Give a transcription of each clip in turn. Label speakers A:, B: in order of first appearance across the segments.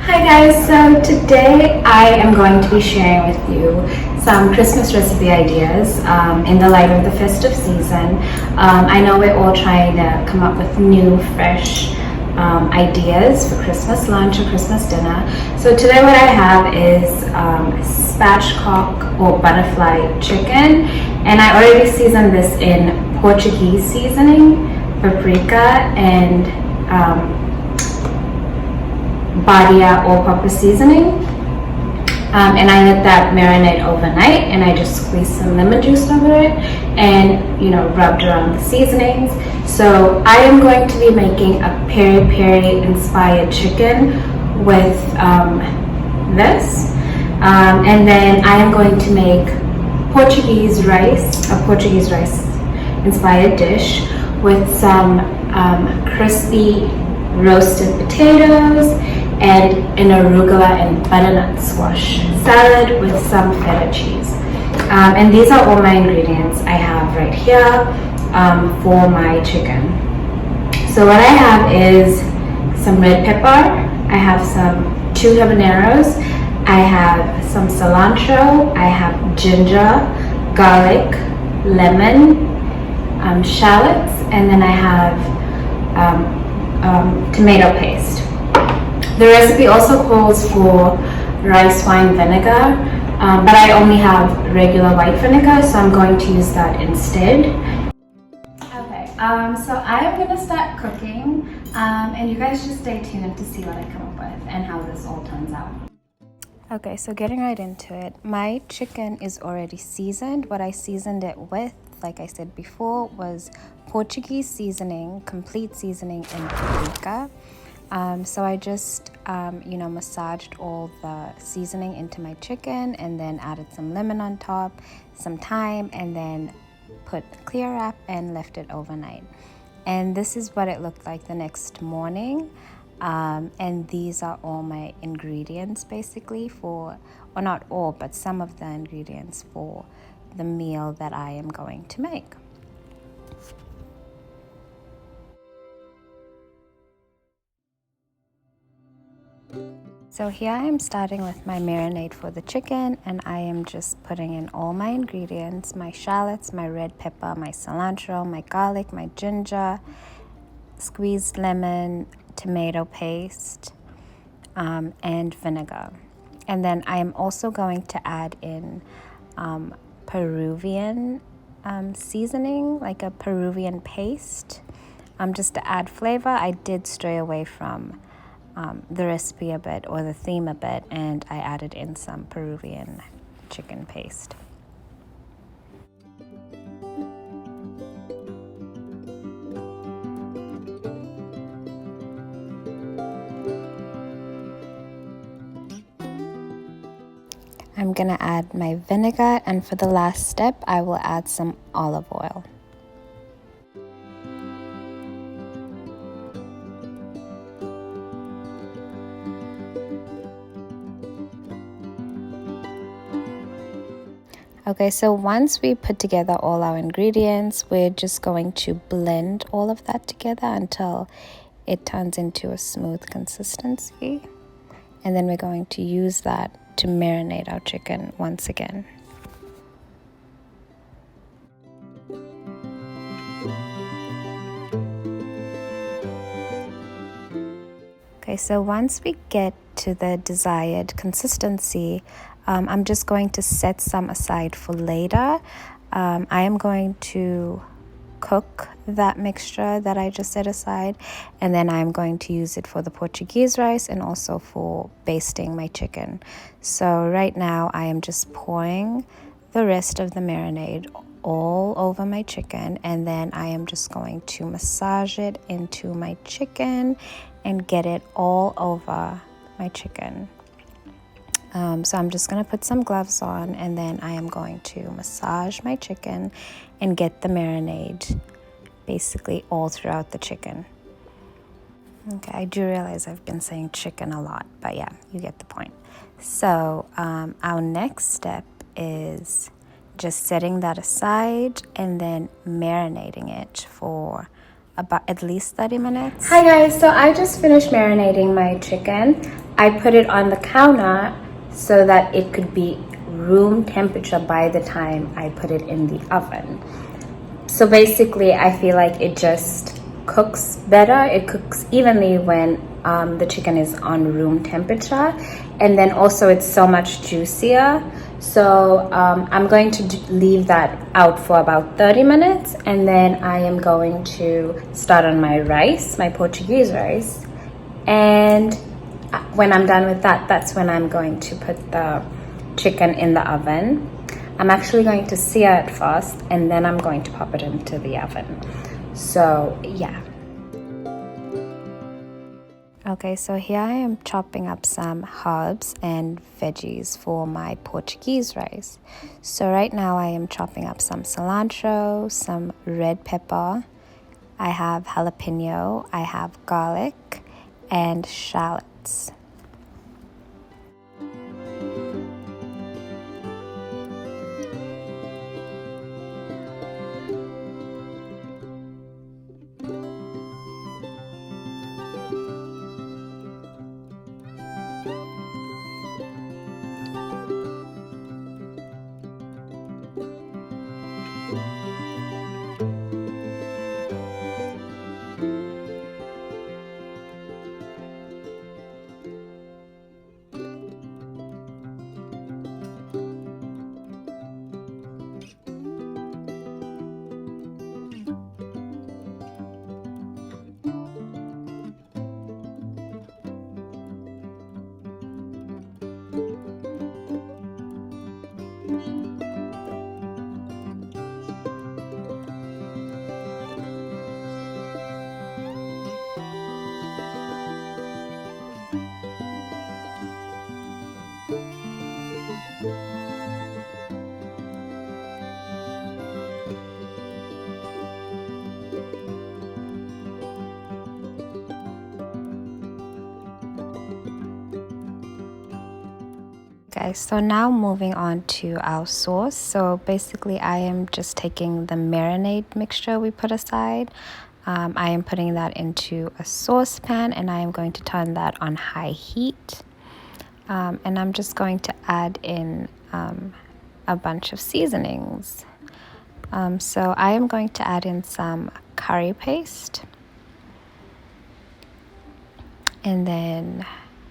A: Hi guys, so today I am going to be sharing with you some Christmas recipe ideas in the light of the festive season. I know we're all trying to come up with new, fresh ideas for Christmas lunch or Christmas dinner. So today what I have is spatchcock or butterfly chicken, and I already seasoned this in Portuguese seasoning, paprika, and Badia all-purpose seasoning, and I let that marinate overnight, and I just squeezed some lemon juice over it and rubbed around the seasonings. So I am going to be making a peri inspired chicken with this, and then I am going to make a Portuguese rice inspired dish with some crispy roasted potatoes and an arugula and butternut squash salad with some feta cheese. And these are all my ingredients I have right here for my chicken. So what I have is some red pepper, I have some 2 habaneros, I have some cilantro, I have ginger, garlic, lemon, shallots, and then I have tomato paste. The recipe also calls for rice wine vinegar, but I only have regular white vinegar, so I'm going to use that instead. Okay, so I am going to start cooking, and you guys just stay tuned to see what I come up with and how this all turns out. Okay, so getting right into it, my chicken is already seasoned. What I seasoned it with, like I said before, was Portuguese seasoning, complete seasoning, and paprika. So I just, massaged all the seasoning into my chicken and then added some lemon on top, some thyme, and then put clear wrap and left it overnight. And this is what it looked like the next morning. And these are all my ingredients basically or not all, but some of the ingredients for the meal that I am going to make. So here I am starting with my marinade for the chicken, and I am just putting in all my ingredients, my shallots, my red pepper, my cilantro, my garlic, my ginger, squeezed lemon, tomato paste, and vinegar. And then I am also going to add in Peruvian seasoning, like a Peruvian paste, just to add flavor. I did stray away from the recipe a bit or the theme a bit, and I added in some Peruvian chicken paste. I'm gonna add my vinegar, and for the last step I will add some olive oil. Okay, so once we put together all our ingredients, we're just going to blend all of that together until it turns into a smooth consistency. And then we're going to use that to marinate our chicken once again. Okay, so once we get to the desired consistency, I'm just going to set some aside for later. I am going to cook that mixture that I just set aside, and then I'm going to use it for the Portuguese rice and also for basting my chicken. So right now I am just pouring the rest of the marinade all over my chicken, and then I am just going to massage it into my chicken and get it all over my chicken. So I'm just going to put some gloves on, and then I am going to massage my chicken and get the marinade basically all throughout the chicken. Okay, I do realize I've been saying chicken a lot, but yeah, you get the point. So our next step is just setting that aside and then marinating it for about at least 30 minutes. Hi guys, so I just finished marinating my chicken. I put it on the counter so that it could be room temperature by the time I put it in the oven. So basically, I feel like it just cooks better. It cooks evenly when the chicken is on room temperature, and then also it's so much juicier. So I'm going to leave that out for about 30 minutes, and then I am going to start on my rice, my Portuguese rice. And when I'm done with that, that's when I'm going to put the chicken in the oven. I'm actually going to sear it first, and then I'm going to pop it into the oven. So yeah. Okay, so here I am chopping up some herbs and veggies for my Portuguese rice. So right now I am chopping up some cilantro, some red pepper, I have jalapeno, I have garlic, and shallots. Guys, so now moving on to our sauce. So basically I am just taking the marinade mixture we put aside. I am putting that into a saucepan, and I am going to turn that on high heat. And I'm just going to add in a bunch of seasonings. So I am going to add in some curry paste, and then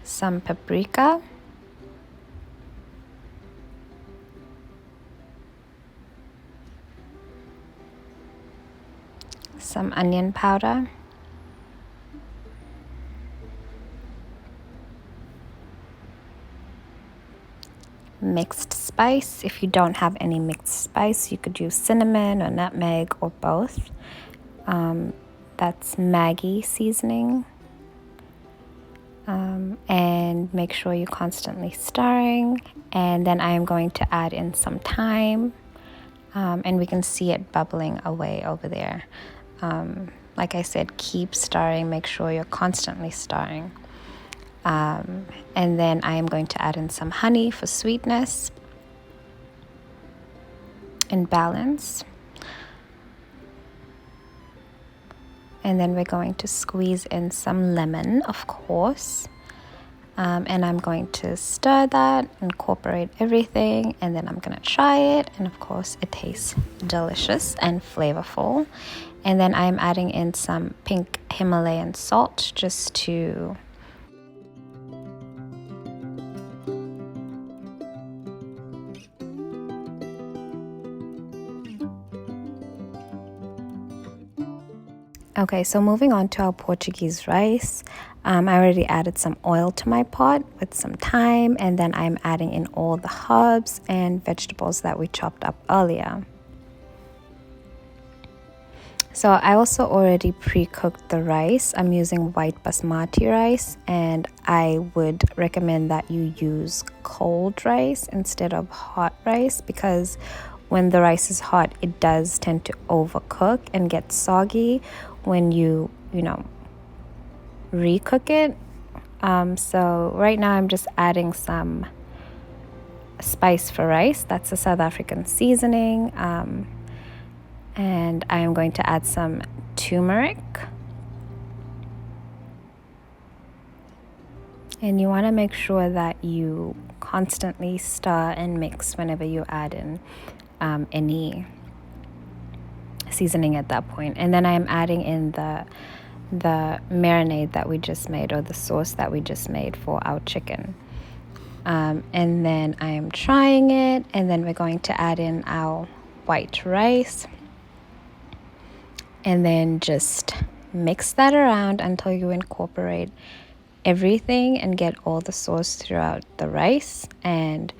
A: some paprika, some onion powder, mixed spice. If you don't have any mixed spice, you could use cinnamon or nutmeg or both. That's Maggi seasoning. And make sure you're constantly stirring. And then I am going to add in some thyme, and we can see it bubbling away over there. Like I said, keep stirring, make sure you're constantly stirring. And then I am going to add in some honey for sweetness and balance. And then we're going to squeeze in some lemon, of course. And I'm going to stir that, incorporate everything, and then I'm going to try it. And of course, it tastes delicious and flavorful. And then I'm adding in some pink Himalayan salt just to Okay, so moving on to our Portuguese rice. I already added some oil to my pot with some thyme, and then I'm adding in all the herbs and vegetables that we chopped up earlier. So I also already pre-cooked the rice. I'm using white basmati rice, and I would recommend that you use cold rice instead of hot rice, because when the rice is hot, it does tend to overcook and get soggy when you recook it. So right now I'm just adding some spice for rice. That's a South African seasoning. And I am going to add some turmeric. And you want to make sure that you constantly stir and mix whenever you add in any seasoning at that point. And then I'm adding in the marinade that we just made, or the sauce that we just made for our chicken. And then I am trying it, and then we're going to add in our white rice, and then just mix that around until you incorporate everything and get all the sauce throughout the rice. And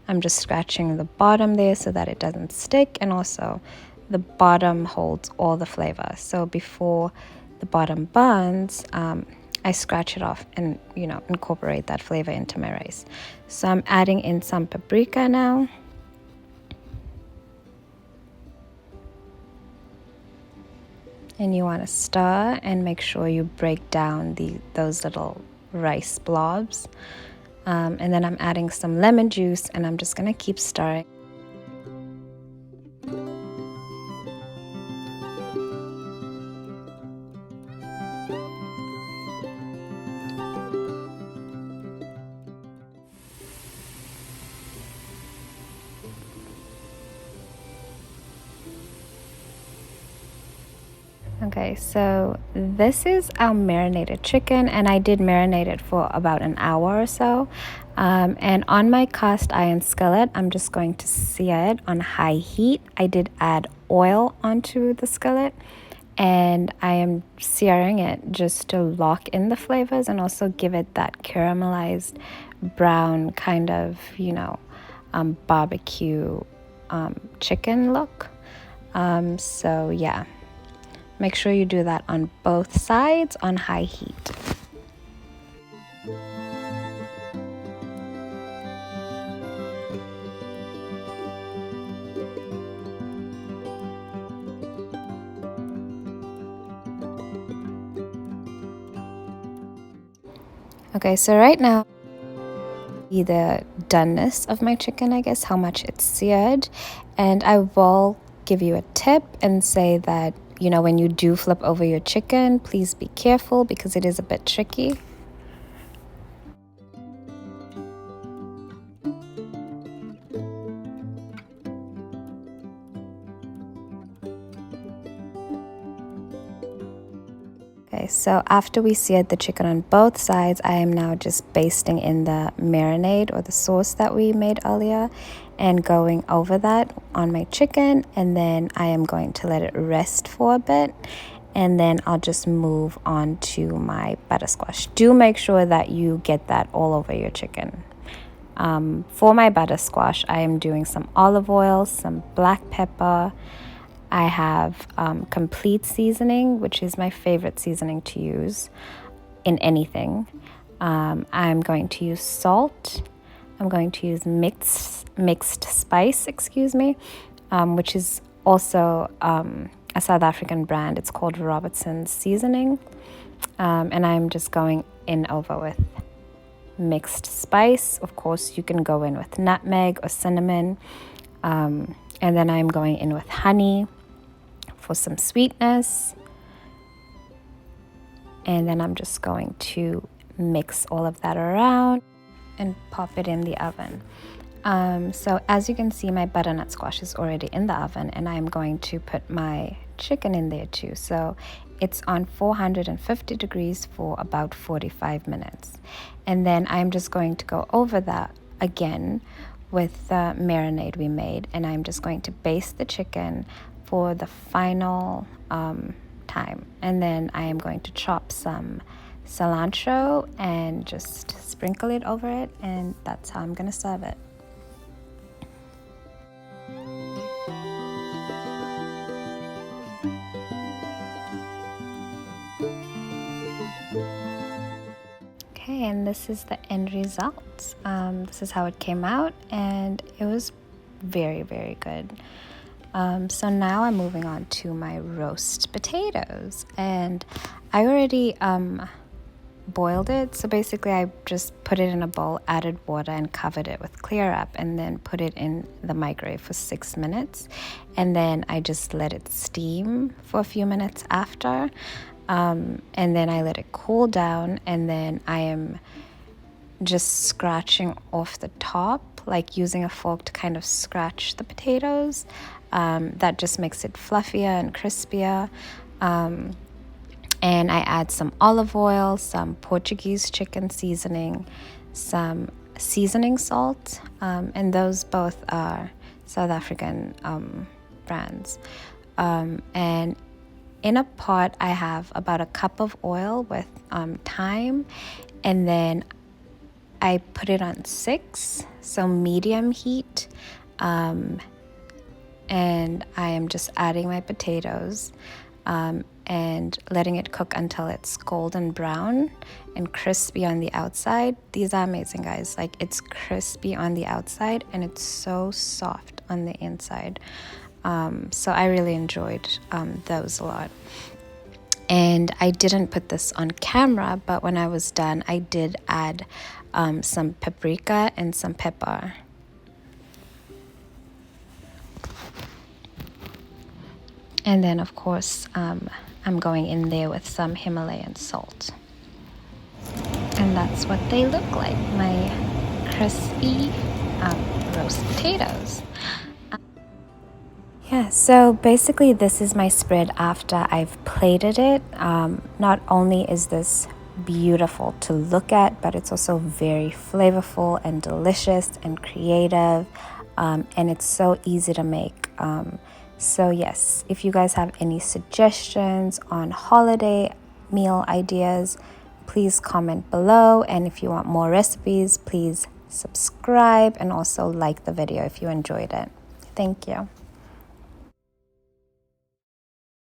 A: I'm just scratching the bottom there so that it doesn't stick, and also the bottom holds all the flavor. So before the bottom burns, I scratch it off and incorporate that flavor into my rice. So I'm adding in some paprika now. And you want to stir and make sure you break down those little rice blobs. And then I'm adding some lemon juice, and I'm just going to keep stirring. Okay, so this is our marinated chicken, and I did marinate it for about an hour or so. And on my cast iron skillet, I'm just going to sear it on high heat. I did add oil onto the skillet, and I am searing it just to lock in the flavors and also give it that caramelized brown kind of, barbecue chicken look. So yeah. Make sure you do that on both sides on high heat. Okay, so right now, the doneness of my chicken, I guess, how much it's seared. And I will give you a tip and say that when you do flip over your chicken, please be careful because it is a bit tricky. Okay, so after we seared the chicken on both sides, I am now just basting in the marinade or the sauce that we made earlier and going over that on my chicken, and then I am going to let it rest for a bit, and then I'll just move on to my butter squash. Do make sure that you get that all over your chicken. For my butter squash, I am doing some olive oil, some black pepper. I have complete seasoning, which is my favorite seasoning to use in anything. I'm going to use salt. I'm going to use mixed spice, which is also a South African brand. It's called Robertson's Seasoning. And I'm just going in over with mixed spice. Of course, you can go in with nutmeg or cinnamon. And then I'm going in with honey for some sweetness. And then I'm just going to mix all of that around and pop it in the oven. So as you can see, my butternut squash is already in the oven, and I'm going to put my chicken in there too. So it's on 450 degrees for about 45 minutes. And then I'm just going to go over that again with the marinade we made, and I'm just going to baste the chicken for the final time. And then I am going to chop some cilantro and just sprinkle it over it, and that's how I'm going to serve it. Okay, and this is the end result. This is how it came out, and it was very, very good. So now I'm moving on to my roast potatoes, and I already boiled it. So basically I just put it in a bowl, added water, and covered it with Clear Up, and then put it in the microwave for 6 minutes, and then I just let it steam for a few minutes after, and then I let it cool down, and then I am just scratching off the top, like using a fork to kind of scratch the potatoes. That just makes it fluffier and crispier. And I add some olive oil, some Portuguese chicken seasoning, some seasoning salt, and those both are South African brands. And in a pot, I have about a cup of oil with thyme, and then I put it on 6, so medium heat. And I am just adding my potatoes and letting it cook until it's golden brown and crispy on the outside. These are amazing, guys. Like, it's crispy on the outside and it's so soft on the inside. So I really enjoyed those a lot. And I didn't put this on camera, but when I was done, I did add some paprika and some pepper. And then, of course, I'm going in there with some Himalayan salt. And that's what they look like, my crispy roast potatoes. Yeah, so basically this is my spread after I've plated it. Not only is this beautiful to look at, but it's also very flavorful and delicious and creative, and it's so easy to make. So yes, if you guys have any suggestions on holiday meal ideas, please comment below. And if you want more recipes, please subscribe and also like the video if you enjoyed it. Thank you.